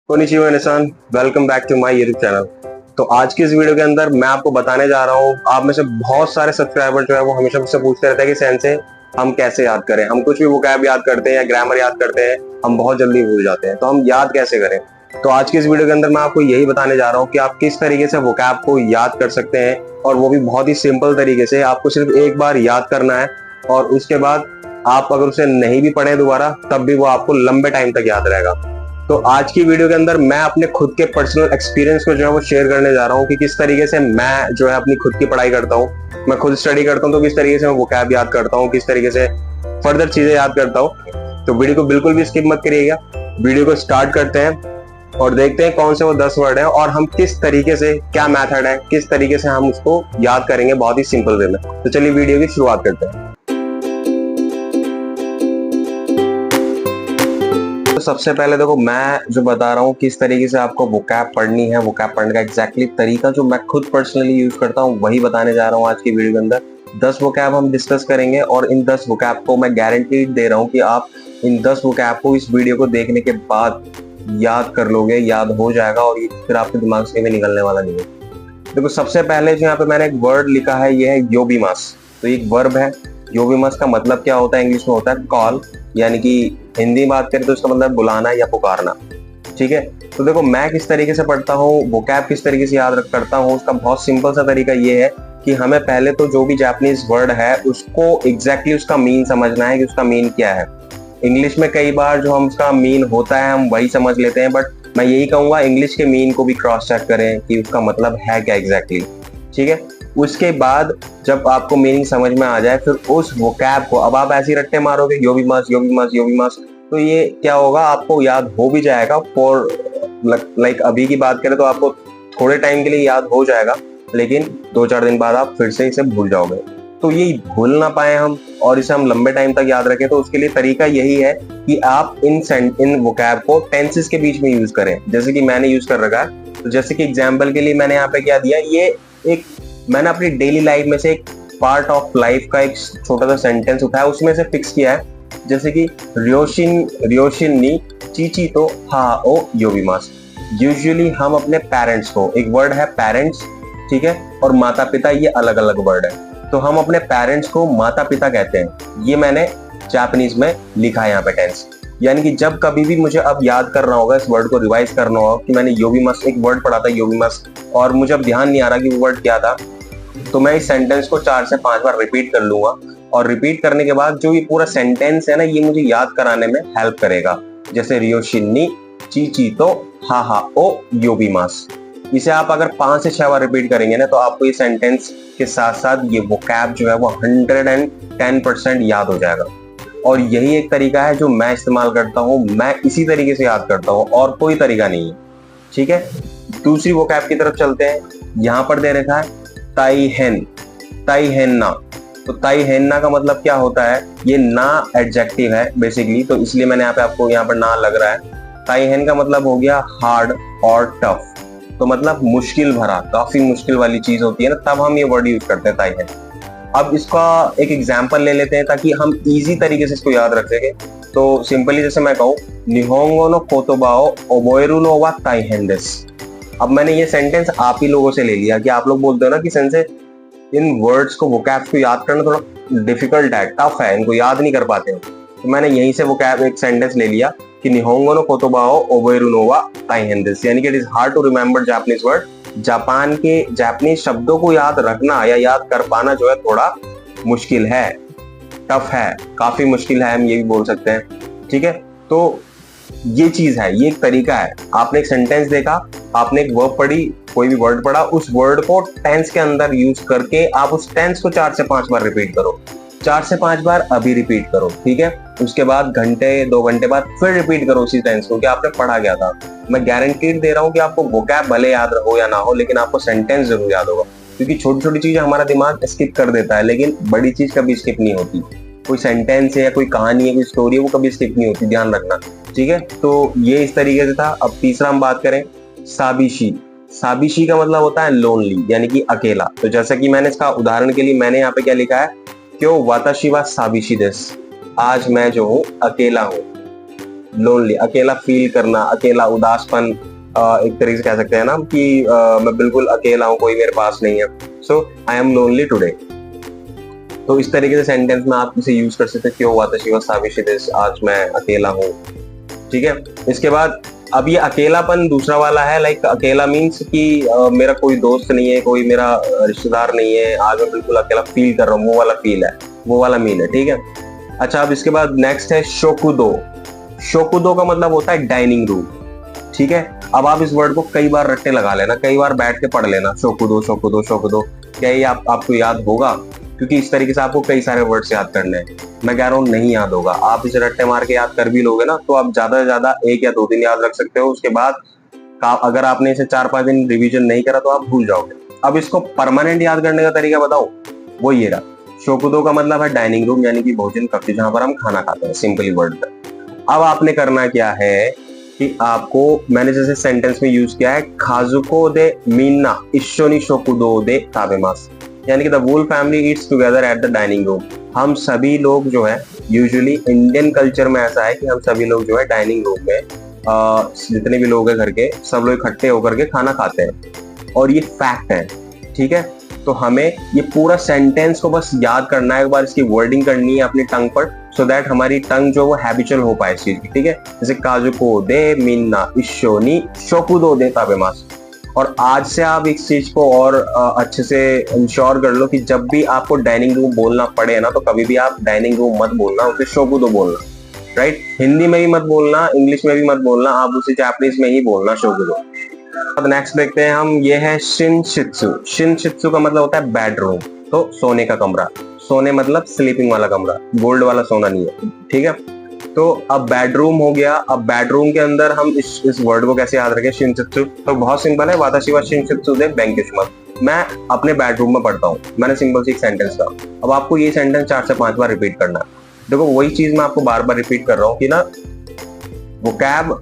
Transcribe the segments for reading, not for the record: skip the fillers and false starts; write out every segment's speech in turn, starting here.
Konnichiwa निसान, welcome back to my YouTube channel. तो आज की इस वीडियो के अंदर मैं आपको बताने जा रहा हूँ, आप में से बहुत सारे सब्सक्राइबर जो है वो हमेशा मुझसे पूछते रहते हैं कि सेंसे हम कैसे याद करें। हम कुछ भी वोकैब याद करते हैं या ग्रामर याद करते हैं, हम बहुत जल्दी भूल जाते हैं, तो हम याद कैसे करें। तो आज की इस वीडियो के अंदर मैं आपको यही बताने जा रहा हूँ कि आप किस तरीके से वोकैब को याद कर सकते हैं, और वो भी बहुत ही सिंपल तरीके से। आपको सिर्फ एक बार याद करना है और उसके बाद आप अगर उसे नहीं भी पढ़े दोबारा, तब भी वो आपको लंबे टाइम तक याद रहेगा। तो आज की वीडियो के अंदर मैं अपने खुद के पर्सनल एक्सपीरियंस को जो है वो शेयर करने जा रहा हूँ कि किस तरीके से मैं जो है अपनी खुद की पढ़ाई करता हूँ। मैं खुद स्टडी करता हूँ, तो किस तरीके से मैं वोकैब याद करता हूँ, किस तरीके से फर्दर चीजें याद करता हूँ। तो वीडियो को बिल्कुल भी स्किप मत करिएगा। वीडियो को स्टार्ट करते हैं और देखते हैं कौन से वो 10 वर्ड हैं और हम किस तरीके से, क्या मेथड है, किस तरीके से हम उसको याद करेंगे बहुत ही सिंपल वे में। तो चलिए वीडियो की शुरुआत करते हैं। तो सबसे पहले देखो, मैं जो बता रहा हूँ किस तरीके से आपको वोकैब पढ़नी है, वोकैब पढ़ने का एग्जैक्टली तरीका जो मैं खुद पर्सनली यूज करता हूँ वही बताने जा रहा हूँ आज की वीडियो के अंदर। 10 वोकैब हम डिस्कस करेंगे और इन 10 वोकैब को मैं गारंटी दे रहा हूँ कि आप इन 10 वोकैब को इस वीडियो को देखने के बाद याद कर लोगे, याद हो जाएगा और ये फिर आपके दिमाग से भी निकलने वाला नहीं है। देखो, सबसे पहले जो यहाँ पे मैंने एक वर्ड लिखा है, ये है योबिमास। तो एक वर्ब है। योबिमास का मतलब क्या होता है? इंग्लिश में होता है कॉल, यानी कि हिंदी में बात करें तो इसका मतलब बुलाना या पुकारना। ठीक है। तो देखो, मैं किस तरीके से पढ़ता हूँ, वोकैब किस तरीके से याद करता हूँ, उसका बहुत सिंपल सा तरीका ये है कि हमें पहले तो जो भी जापानीज वर्ड है उसको एग्जैक्टली उसका मीन समझना है कि उसका मीन क्या है। इंग्लिश में कई बार जो हम उसका मीन होता है हम वही समझ लेते हैं, बट मैं यही कहूंगा इंग्लिश के मीन को भी क्रॉस चेक करें कि उसका मतलब है क्या एग्जैक्टली। ठीक है। उसके बाद जब आपको मीनिंग समझ में आ जाए, फिर उस वोकैब को अब आप ऐसे ही रट्टे मारोगे, योबिमास योबिमास योबिमास, तो ये क्या होगा, आपको याद हो भी जाएगा। फॉर लाइक अभी की बात करें तो आपको थोड़े टाइम के लिए याद हो जाएगा, लेकिन 2-4 दिन बाद आप फिर से इसे भूल जाओगे। तो ये भूल ना पाए हम और इसे हम लंबे टाइम तक याद रखें, तो उसके लिए तरीका यही है कि आप इन वोकैब को टेंसेस के बीच में यूज करें, जैसे कि मैंने यूज कर रखा है। तो जैसे कि एग्जाम्पल के लिए मैंने यहाँ पे क्या दिया, ये एक मैंने अपनी डेली लाइफ में से एक पार्ट ऑफ लाइफ का एक छोटा सा सेंटेंस उठाया, उसमें से फिक्स किया है। जैसे कि रियोशिन नी चीची तो हा ओ योबिमास। यूजुअली हम अपने पेरेंट्स को, एक वर्ड है पेरेंट्स, ठीक है, और माता पिता, ये अलग अलग वर्ड है। तो हम अपने पेरेंट्स को माता पिता कहते हैं। ये मैंने जापानीज में लिखा है यहाँ पे टेंस, यानी कि जब कभी भी मुझे अब याद करना होगा, इस वर्ड को रिवाइज करना होगा कि मैंने योबिमास एक वर्ड पढ़ा था योबिमास, और मुझे अब ध्यान नहीं आ रहा कि वो वर्ड क्या था, तो मैं इस सेंटेंस को 4 से 5 बार रिपीट कर लूंगा। और रिपीट करने के बाद जो ये पूरा सेंटेंस है ना, ये मुझे याद कराने में हेल्प करेगा। जैसे रियोशिनी चीची तो हा हा ओ योबिमास। इसे आप अगर 5 से 6 बार रिपीट करेंगे ना, तो आपको ये सेंटेंस के साथ साथ ये वोकैब जो है वो 110% याद हो जाएगा। और यही एक तरीका है जो मैं इस्तेमाल करता हूँ, मैं इसी तरीके से याद करता हूँ और कोई तरीका नहीं है। ठीक है। दूसरी वोकैब की तरफ चलते हैं। यहाँ पर दे रखा है ताइहेन, ताइहेन्ना। तो ताइहेन्ना का मतलब क्या होता है? ये ना एडजेक्टिव है बेसिकली, तो इसलिए मैंने आपको यहाँ पर ना लग रहा है। ताइहेन का मतलब हो गया हार्ड और टफ, तो मतलब मुश्किल भरा, काफी मुश्किल वाली चीज होती है ना, तब हम ये वर्ड यूज करते हैं ताइहेन। अब इसका एक एग्जाम्पल ले लेते हैं ताकि हम इजी तरीके से इसको याद रख सके। तो सिंपली जैसे मैं कहूँ, निहोंगो नो कोतोबा ओ ओबोएरु नो वा ताइहेन देसु। अब मैंने ये सेंटेंस आप ही लोगों से ले लिया कि आप लोग बोलते हो ना कि सेंसे इन वर्ड्स को, वोकैब्स को याद करना थोड़ा डिफिकल्ट है, टफ है, इनको याद नहीं कर पाते हो। तो मैंने यहीं से वोकैब एक सेंटेंस ले लिया कि निहोंगो नो कोतोबा ओ ओबोएरु नो वा ताइहेन देसु, यानी कि it is hard to remember Japanese word. Japan के जापानीज शब्दों को याद रखना या याद कर पाना जो है थोड़ा मुश्किल है, टफ है, काफी मुश्किल है, हम ये भी बोल सकते हैं। ठीक है। तो ये चीज है, ये एक तरीका है। आपने एक सेंटेंस देखा, आपने एक वर्ब पढ़ी, कोई भी वर्ड पढ़ा, उस वर्ड को टेंस के अंदर यूज करके आप उस टेंस को 4 से 5 बार रिपीट करो। 4 से 5 बार अभी रिपीट करो, ठीक है। उसके बाद घंटे 2 घंटे बाद फिर रिपीट करो उसी टेंस को कि आपने पढ़ा गया था। मैं गारंटीड दे रहा हूँ कि आपको वोकैब भले याद हो या ना हो, लेकिन आपको सेंटेंस जरूर याद होगा, क्योंकि छोटी छोटी चीजें हमारा दिमाग स्किप कर देता है, लेकिन बड़ी चीज कभी स्किप नहीं होती। कोई सेंटेंस है या कोई कहानी है, कोई स्टोरी है, वो कभी स्किप नहीं होती, ध्यान रखना। ठीक है। तो ये इस तरीके से था। अब तीसरा हम बात करें, साबिशी। साबिशी का मतलब होता है लोनली, यानी कि अकेला। तो जैसा कि मैंने इसका उदाहरण के लिए मैंने यहाँ पे क्या लिखा है, क्यों वाताशी वा साबिशी देस, आज मैं जो हूँ अकेला हूँ। लोनली, अकेला फील करना, अकेला, उदासपन, एक तरीके से कह सकते हैं ना कि मैं बिल्कुल अकेला हूँ, कोई मेरे पास नहीं है, सो आई एम लोनली टुडे। तो इस तरीके से सेंटेंस में आप इसे यूज कर सकते हैं, क्यों वाताशी व साविशी दिस, आज मैं अकेला हूँ। ठीक है, इसके बाद अब ये अकेलापन दूसरा वाला है, लाइक अकेला मीन्स कि मेरा कोई दोस्त नहीं है, कोई मेरा रिश्तेदार नहीं है, आज मैं बिल्कुल अकेला फील कर रहा हूँ, वो वाला फील है, वो वाला मीन है। ठीक है, अच्छा अब इसके बाद नेक्स्ट है शोकुदो। शोकुदो का मतलब होता है डाइनिंग रूम। ठीक है, अब आप इस वर्ड को कई बार रट्टे लगा लेना, कई बार बैठ के पढ़ लेना, शोकुदो शोकुदो शोकुदो, क्या ये आपको याद होगा? क्योंकि इस तरीके से आपको कई सारे वर्ड्स याद करने हैं। मैं कह रहा हूँ नहीं याद होगा, आप इसे रट्टे मार के याद कर भी लोगे ना, तो आप ज्यादा से ज्यादा 1 या 2 दिन याद रख सकते हो। उसके बाद अगर आपने इसे 4-5 दिन रिवीजन नहीं करा तो आप भूल जाओगे। अब इसको परमानेंट याद करने का तरीका बताओ, वो ये रहा। शोकुदो का मतलब है डाइनिंग रूम, यानी कि भोजन कक्ष, जहां पर हम खाना खाते हैं, सिंपली वर्ड पे। अब आपने करना क्या है कि आपको, मैंने जैसे सेंटेंस में यूज किया है, खाजुको दे मीना इशोनी शोकुदो दे ताबेमास, यानी कि the whole family eats together at the dining room. हम सभी लोग जो है, यूजुअली इंडियन कल्चर में ऐसा है कि हम सभी लोग जो है डाइनिंग रूम में, जितने भी लोग हैं घर के, सब लोग इकट्ठे होकर के खाना खाते हैं, और ये फैक्ट है। ठीक है, तो हमें ये पूरा सेंटेंस को बस याद करना है, एक बार इसकी वर्डिंग करनी है अपनी टंग पर, सो दैट हमारी टंग जो वो हैबिचुअल हो पाए इस चीज की। ठीक है, जैसे काजुको दे मिन्ना इशोनी शोकुदो दे ताबेमास। और आज से आप इस चीज को और अच्छे से इंश्योर कर लो कि जब भी आपको डाइनिंग रूम बोलना पड़े ना, तो कभी भी आप डाइनिंग रूम मत बोलना, उसे शोकुदो बोलना। राइट, हिंदी में भी मत बोलना, इंग्लिश में भी मत बोलना, आप उसे जापानीज में ही बोलना, शोकुदो। अब नेक्स्ट देखते हैं हम, ये है शिनशित्सु। शिनशित्सु का मतलब होता है बेडरूम, तो सोने का कमरा। सोने मतलब स्लीपिंग वाला कमरा, गोल्ड वाला सोना नहीं है। ठीक है, तो अब बेडरूम हो गया। अब बेडरूम के अंदर हम इस वर्ड को कैसे याद रखें, शिनशित्सु, तो बहुत सिंपल है, वाताशी वा शिनशित्सु दे बेंकिशुमास, मैं अपने बेडरूम में पढ़ता हूँ। मैंने सिंपल सी एक सेंटेंस कहा। अब आपको ये सेंटेंस 4 से 5 बार रिपीट करना है। देखो वही चीज मैं आपको बार बार रिपीट कर रहा हूँ कि ना, वोकैब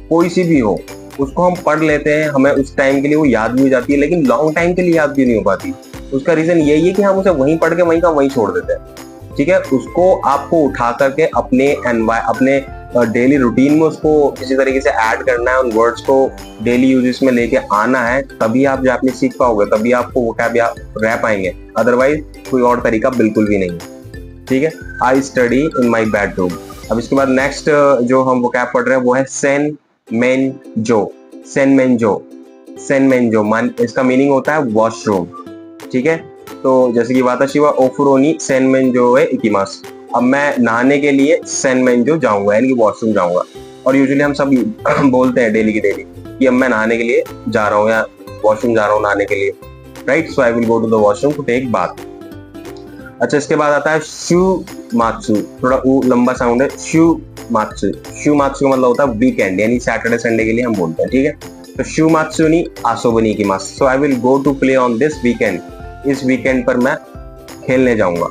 कोई सी भी हो, उसको हम पढ़ लेते हैं, हमें उस टाइम के लिए वो याद भी हो जाती है, लेकिन लॉन्ग टाइम के लिए याद भी नहीं हो पाती। उसका रीजन यही है कि हम उसे वहीं पढ़ के वहीं का वहीं छोड़ देते हैं। ठीक है, उसको आपको उठा करके अपने डेली रूटीन में उसको किसी तरीके से ऐड करना है, उन वर्ड्स को डेली यूजेस में लेके आना है, तभी आप जापानीज सीख पाओगे, तभी आपको वोकैब रह पाएंगे, अदरवाइज कोई और तरीका बिल्कुल भी नहीं है। ठीक है, I study in my bedroom. अब इसके बाद नेक्स्ट जो हम वोकैब पढ़ रहे हैं वो है सेन मेन जो। सेन मेन जो, सेन मेन जो इसका मीनिंग होता है वॉशरूम। ठीक है, तो जैसे कि वाताशी वा ओफुरोनी सेनमेंजो है इकिमास, अब मैं नहाने के लिए सेनमेंजो जाऊंगा, यानी कि वॉशरूम जाऊंगा। और यूजुअली हम सब बोलते हैं डेली की डेली कि अब मैं नहाने के लिए जा रहा हूँ या वॉशरूम जा रहा हूँ नहाने के लिए। Right, so I will go to the washroom to take bath. अच्छा, इसके बाद आता है शू मात्सु, थोड़ा लंबा साउंड है, शू मात्सु। शू मात्सु का मतलब होता है वीकेंड, यानी सैटरडे संडे के लिए हम बोलते हैं। ठीक है, तो शू मात्सु नी आसोबनी इकिमास, so I will go to play on this weekend, इस वीकेंड पर मैं खेलने जाऊंगा।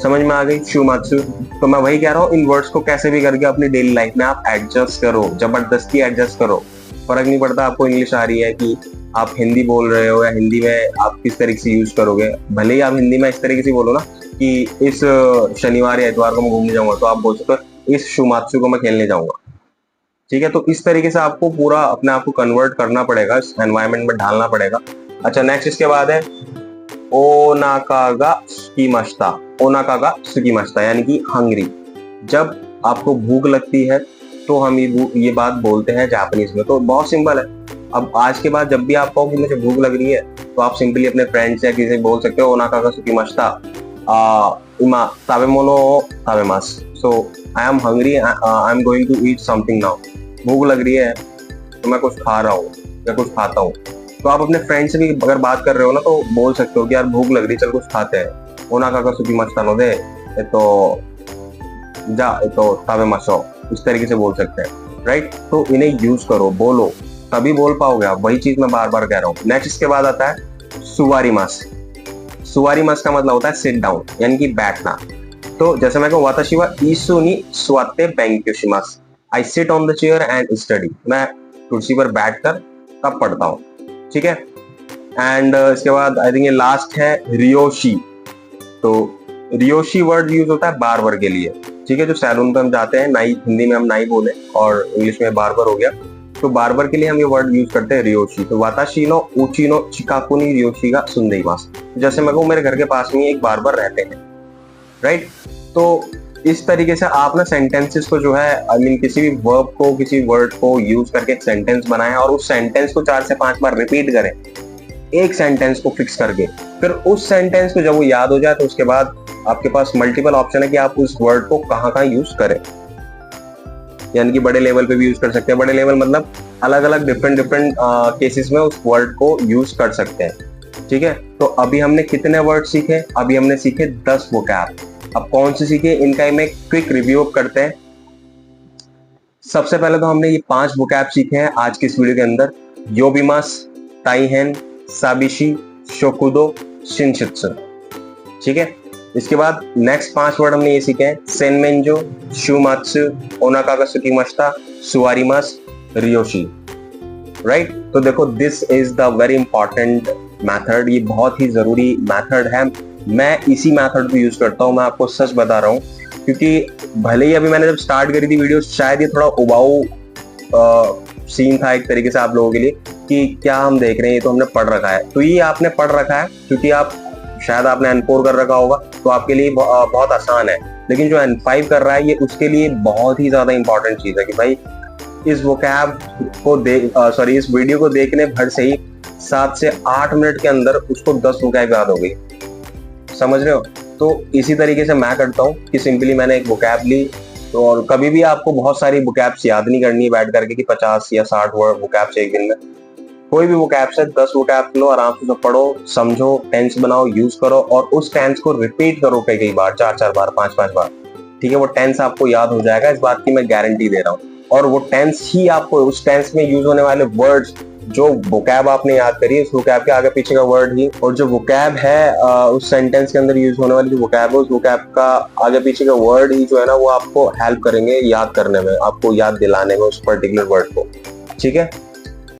समझ में आ गई शूमात्सु? तो मैं वही कह रहा हूँ, इन वर्ड्स को कैसे भी करके अपनी डेली लाइफ में आप एडजस्ट करो, जबरदस्ती एडजस्ट करो। फर्क नहीं पड़ता आपको इंग्लिश आ रही है कि आप हिंदी बोल रहे हो या हिंदी में आप किस तरीके से यूज करोगे। भले ही आप हिंदी में इस तरीके से बोलो ना कि इस शनिवार या इतवार को मैं घूमने जाऊंगा, तो आप बोल सकते हो इस शूमात्सु को मैं खेलने जाऊंगा। ठीक है, तो इस तरीके से आपको पूरा अपने आप को कन्वर्ट करना पड़ेगा, इस एनवायरमेंट में ढालना पड़ेगा। अच्छा, नेक्स्ट इसके बाद है ओनाकागा सुकिमाशिता। ओनाकागा सुकिमाशिता यानी कि हंग्री। जब आपको भूख लगती है तो हम ये बात बोलते हैं जापानीज में, तो बहुत सिंपल है। अब आज के बाद जब भी आप कहो कि मुझे भूख लग रही है, तो आप सिंपली अपने फ्रेंड्स या किसी से बोल सकते हो ओनाकागा सुकिमाशिता इमा ताबेमोनो ताबेमास, so I am hungry, I am going to eat something now. भूख लग रही है तो मैं कुछ खा रहा हूँ या कुछ खाता हूँ। तो आप अपने फ्रेंड से भी अगर बात कर रहे हो ना, तो बोल सकते हो कि यार भूख लग रही, चल कुछ खाते हैं। ओनाकागा सुकिमाशिता नो दे तो जा तो ताबेमाशो, इस तरीके से बोल सकते हैं। राइट, तो इन्हें यूज करो, बोलो, तभी बोल पाओगे आप। वही चीज मैं बार बार कह रहा हूँ। नेक्स्ट इसके बाद आता है सुवारीमास। सुवारीमास का मतलब होता है सिट डाउन, यानी कि बैठना। तो जैसे मैं कहूँ वाताशी वा इसु नि स्वाते बेंक्योशिमास, I sit on the chair and study, मैं कुर्सी पर बैठकर तब पढ़ता हूँ। ठीक है, एंड इसके बाद आई थिंक ये लास्ट है रियोशी। तो रियोशी वर्ड यूज होता है बार वर्ड के लिए। ठीक है, जो सैलून पे हम जाते हैं, नाई, हिंदी में हम नाई बोले और इंग्लिश में बार्बर हो गया, तो बार्बर के लिए हम ये वर्ड यूज करते हैं रियोशी। तो वाताशी नो ऊची नो चिकाकू नी रियोशी गा सुंदेइमास। जैसे मैं कहूँ मेरे घर के पास में एक बार्बर रहते हैं, राइट। तो इस तरीके से आप ना सेंटेंसेस को जो है आई मीन किसी भी वर्ब को, किसी वर्ड को यूज करके एक सेंटेंस बनाएं और उस सेंटेंस को 4 से 5 बार रिपीट करें, एक सेंटेंस को फिक्स करके। फिर उस सेंटेंस को जब वो याद हो जाए तो उसके बाद आपके पास मल्टीपल ऑप्शन है कि आप उस वर्ड को कहाँ कहाँ यूज करें। यानी कि बड़े लेवल पे भी यूज कर सकते हैं। बड़े लेवल मतलब अलग अलग डिफरेंट केसेस में उस वर्ड को यूज कर सकते हैं। ठीक है, तो अभी हमने कितने वर्ड सीखे? अभी हमने सीखे 10 वोकैब। अब कौन से सीखे इनका मैं क्विक रिव्यू करते हैं। सबसे पहले तो हमने ये 5 वोकैब सीखे हैं आज की इस वीडियो के अंदर। योबिमास, ताइहेन, साबिशी, शोकुदो, शिनशित्सु। ठीक है, इसके बाद नेक्स्ट 5 वर्ड हमने ये सीखे हैं, सेनमेंजो, शुमात्सु, ओनाकागा सुकिमाशिता, सुवारिमास, रियोशी। राइट, तो देखो this is the very important method. ये बहुत ही जरूरी मेथड है। मैं इसी मेथड को यूज करता हूँ, मैं आपको सच बता रहा हूँ, क्योंकि भले ही अभी मैंने जब स्टार्ट करी थी वीडियो, शायद ये थोड़ा उबाऊ सीन था एक तरीके से आप लोगों के लिए कि क्या हम देख रहे हैं, ये तो हमने पढ़ रखा है। तो ये आपने पढ़ रखा है क्योंकि आप शायद आपने N4 कर रखा होगा, तो आपके लिए बहुत आसान है। लेकिन जो N5 कर रहा है, ये उसके लिए बहुत ही ज्यादा इंपॉर्टेंट चीज है कि भाई इस वोकैब को इस वीडियो को देखने भर से ही 7 से 8 मिनट के अंदर उसको 10 वोकैब याद हो गई। समझ रहे हो? तो इसी तरीके से मैं करता हूँ कि सिंपली मैंने एक वोकैब ली, तो और कभी भी आपको बहुत सारी वोकैब्स याद नहीं करनी है बैठ करके कि 50 या 60 वर्ड वोकैब्स एक दिन में। कोई भी वोकैब्स है, 10 वोकैब्स लो, आराम से पढ़ो, समझो, टेंस बनाओ, यूज करो और उस टेंस को रिपीट करो कई बार, 4 बार, 5 बार। ठीक है, वो टेंस आपको याद हो जाएगा, इस बात की मैं गारंटी दे रहा हूँ। और वो टेंस ही आपको, उस टेंस में यूज होने वाले वर्ड्स, जो वोकैब आपने याद करी, उस वोकैब के आगे पीछे का वर्ड ही, और जो वोकैब है उस सेंटेंस के अंदर यूज होने वाली जो वोकैब है, उस वोकैब का आगे पीछे का वर्ड ही जो है ना, वो आपको हेल्प करेंगे याद करने में, आपको याद दिलाने में उस पर्टिकुलर वर्ड को। ठीक है,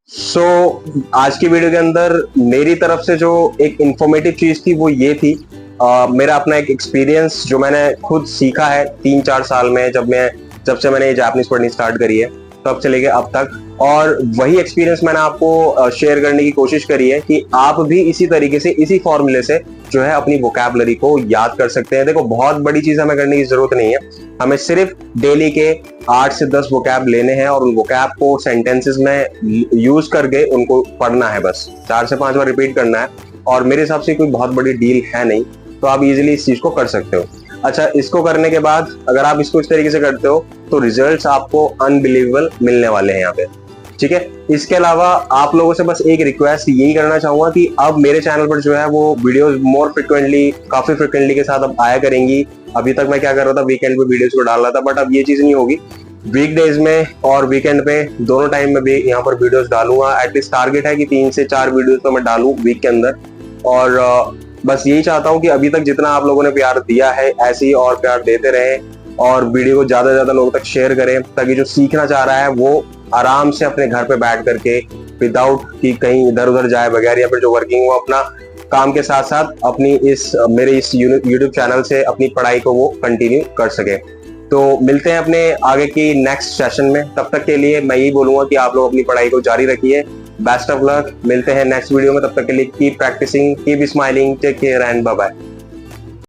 सो आज की वीडियो के अंदर मेरी तरफ से जो एक इंफॉर्मेटिव चीज थी वो ये थी, मेरा अपना एक एक्सपीरियंस जो मैंने खुद सीखा है 3-4 साल में, जब से मैंने जापानीज पढ़नी स्टार्ट करी है तब से लेके अब तक। और वही एक्सपीरियंस मैंने आपको शेयर करने की कोशिश करी है कि आप भी इसी तरीके से, इसी फॉर्मूले से जो है अपनी वोकैबुलरी को याद कर सकते हैं। देखो बहुत बड़ी चीज हमें करने की जरूरत नहीं है, हमें सिर्फ डेली के 8 से 10 वोकैब लेने हैं और उन वोकैब को सेंटेंसेस में यूज करके उनको पढ़ना है, बस 4 से 5 बार रिपीट करना है। और मेरे हिसाब से कोई बहुत बड़ी डील है नहीं, तो आप इजीली इस चीज को कर सकते हो। अच्छा, इसको करने के बाद अगर आप इसको इस तरीके से करते हो तो रिजल्ट्स आपको अनबिलीवेबल मिलने वाले हैं यहाँ पे। ठीक है, इसके अलावा आप लोगों से बस एक रिक्वेस्ट यही करना चाहूंगा कि अब मेरे चैनल पर जो है वो वीडियोस काफी फ्रिक्वेंटली के साथ अब आया करेंगी। अभी तक मैं क्या कर रहा था, वीकेंड पे वीडियोस को डाल रहा था, बट अब ये चीज नहीं होगी। वीकडेज में और वीकेंड पे दोनों टाइम में भी यहाँ पर वीडियोस डालूंगा। एटलीस्ट टारगेट है कि 3 से 4 वीडियोस तो मैं डालूं वीक के अंदर। और बस यही चाहता हूँ कि अभी तक जितना आप लोगों ने प्यार दिया है, ऐसे ही और प्यार देते रहे और वीडियो को ज्यादा से ज्यादा लोगों तक शेयर करें, ताकि जो सीखना चाह रहा है वो आराम से अपने घर पे बैठ करके, विदाउट कि कहीं इधर उधर जाए बगैर, या फिर जो वर्किंग, वो अपना काम के साथ साथ अपनी मेरे इस यूट्यूब चैनल से अपनी पढ़ाई को वो कंटिन्यू कर सके। तो मिलते हैं अपने आगे की नेक्स्ट सेशन में। तब तक के लिए मैं यही बोलूंगा कि आप लोग अपनी पढ़ाई को जारी रखिए। बेस्ट ऑफ लक, मिलते हैं नेक्स्ट वीडियो में। तब तक के लिए keep practising, keep smiling, take care and bye bye.